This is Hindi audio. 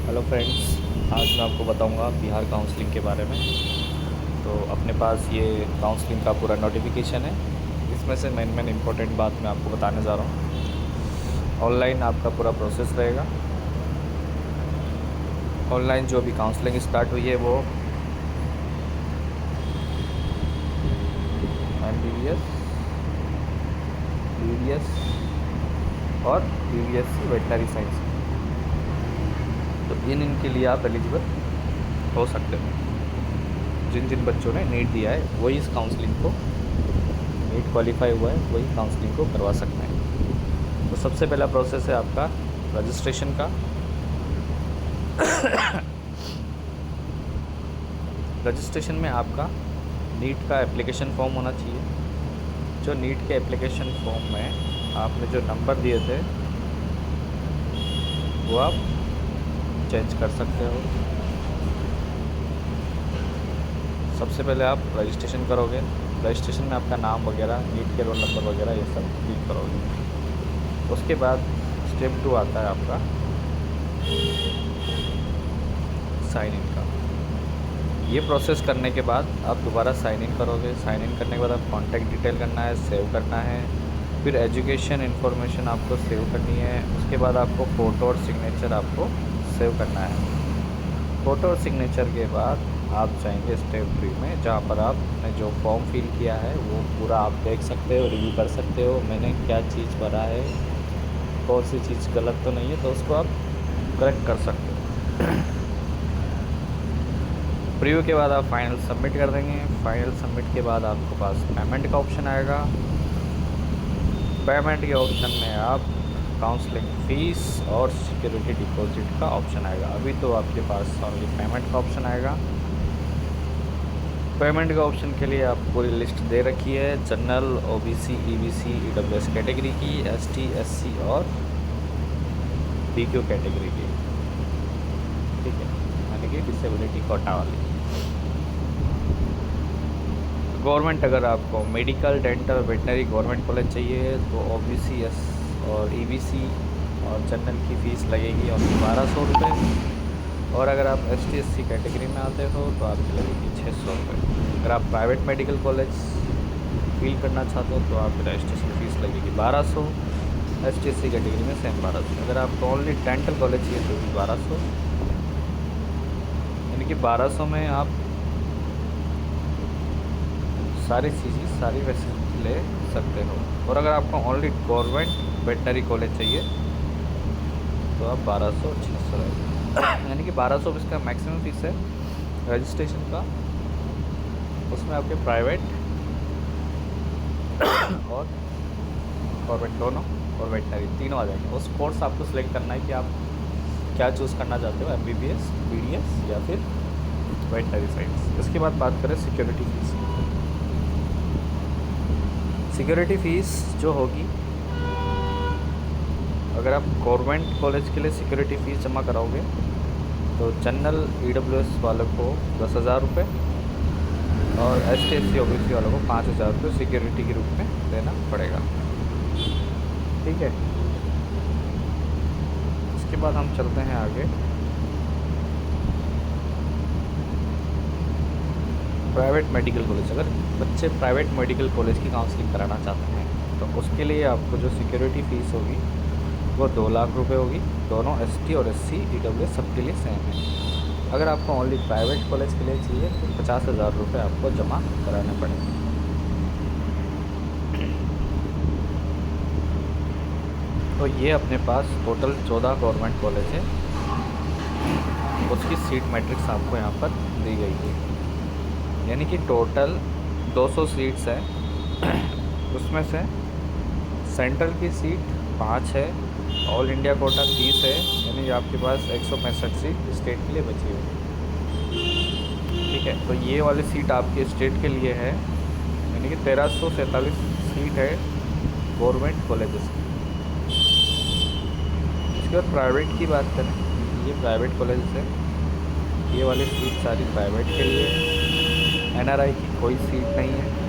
हेलो फ्रेंड्स, आज मैं आपको बताऊंगा बिहार काउंसलिंग के बारे में। तो अपने पास ये काउंसलिंग का पूरा नोटिफिकेशन है। इसमें से मेन मेन इम्पोर्टेंट बात मैं आपको बताने जा रहा हूँ। ऑनलाइन आपका पूरा प्रोसेस रहेगा। ऑनलाइन जो भी काउंसलिंग स्टार्ट हुई है वो MBBS, BDS और BBSC वेटनरी साइंस। तो इनके लिए आप एलिजिबल हो सकते हो। जिन जिन बच्चों ने नीट दिया है वही इस काउंसलिंग को, नीट क्वालिफाई हुआ है वही काउंसलिंग को करवा सकते हैं। तो सबसे पहला प्रोसेस है आपका रजिस्ट्रेशन का। रजिस्ट्रेशन में आपका नीट का एप्लीकेशन फॉर्म होना चाहिए। जो नीट के एप्लीकेशन फॉर्म में आपने जो नंबर दिए थे वो आप चेंज कर सकते हो। सबसे पहले आप रजिस्ट्रेशन करोगे। रजिस्ट्रेशन में आपका नाम वगैरह, नीट के रोल नंबर वगैरह ये सब फिल करोगे। उसके बाद स्टेप 2 आता है आपका साइन इन का। ये प्रोसेस करने के बाद आप दोबारा साइन इन करोगे। साइन इन करने के बाद आप कॉन्टैक्ट डिटेल करना है, सेव करना है। फिर एजुकेशन इन्फॉर्मेशन आपको सेव करनी है। उसके बाद आपको फ़ोटो और सिग्नेचर आपको सेव करना है। फ़ोटो और सिग्नेचर के बाद आप जाएंगे स्टेप 3 में, जहाँ पर आपने जो फॉर्म फिल किया है वो पूरा आप देख सकते हो, रिव्यू कर सकते हो। मैंने क्या चीज़ भरा है, कौन सी चीज़ गलत तो नहीं है, तो उसको आप करेक्ट कर सकते हो। प्रीव्यू के बाद आप फाइनल सबमिट कर देंगे। फाइनल सबमिट के बाद आपके पास पेमेंट का ऑप्शन आएगा। पेमेंट के ऑप्शन में आप काउंसलिंग फ़ीस और सिक्योरिटी डिपॉजिट का ऑप्शन आएगा। अभी तो आपके पास ओनली पेमेंट का ऑप्शन आएगा। पेमेंट के ऑप्शन के लिए आप पूरी लिस्ट दे रखी है, general, OBC, EBC, EWS category की, ST, SC और PQ कैटेगरी की, ठीक है, यानी कि डिसेबिलिटी कोटा वाली। गवर्नमेंट अगर आपको medical, dental, veterinary government college चाहिए तो OBC और EBC और जनरल की फ़ीस लगेगी और 1200 रुपये। और अगर आप ST SC कैटेगरी में आते हो तो आपकी लगेगी 600 रुपये। अगर आप प्राइवेट मेडिकल कॉलेज फील करना चाहते हो तो आपकी रजिस्ट्रेशन फ़ीस लगेगी 1200। ST SC कैटेगरी में सेम 1200। अगर आपको ओनली डेंटल कॉलेज चाहिए तो भी 1200, यानी कि 1200 में आप सारी चीज़ें, सारी फैसिलिटी ले सकते हो। और अगर आपको ओनली गवर्नमेंट वेटनरी कॉलेज चाहिए तो आप 1200 600 यानी कि 1200 इसका मैक्सिमम फ़ीस है रजिस्ट्रेशन का। उसमें आपके प्राइवेट और गवर्नमेंट दोनों और वेटनरी तीनों आ जाएंगे। उस कोर्स आपको सिलेक्ट करना है कि आप क्या चूज़ करना चाहते हो, MBBS, BDS या फिर वेटनरी साइंस। इसके बाद बात करें सिक्योरिटी फ़ीस। सिक्योरिटी फ़ीस जो होगी, अगर आप गवर्नमेंट कॉलेज के लिए सिक्योरिटी फ़ीस जमा कराओगे तो जनरल EWS वालों को 10,000 रुपये और ST SC OBC वालों को 5,000 रुपये सिक्योरिटी के रूप में देना पड़ेगा, ठीक है। इसके बाद हम चलते हैं आगे। प्राइवेट मेडिकल कॉलेज, अगर बच्चे प्राइवेट मेडिकल कॉलेज की काउंसलिंग कराना चाहते हैं तो उसके लिए आपको जो सिक्योरिटी फ़ीस होगी वो 2 लाख रुपए होगी। दोनों ST और SC EWS सबके लिए सेम है। अगर आपको ओनली प्राइवेट कॉलेज के लिए चाहिए तो 50,000 रुपये आपको जमा कराने पड़ेंगे। तो ये अपने पास टोटल 14 गवर्नमेंट कॉलेज है, उसकी सीट मैट्रिक्स आपको यहाँ पर दी गई है। यानी कि टोटल 200 सीट्स हैं। उसमें से सेंट्रल की सीट 5 है, ऑल इंडिया कोटा 30 है, यानी कि आपके पास 165 सीट स्टेट के लिए बची हुई है, ठीक है। तो ये वाली सीट आपके स्टेट के लिए है, यानी कि 1347 सीट है गवर्नमेंट कॉलेजेस की। इसके बाद प्राइवेट की बात करें, ये प्राइवेट कॉलेज है, ये वाली सीट सारी प्राइवेट के लिए है। NRI की कोई सीट नहीं है।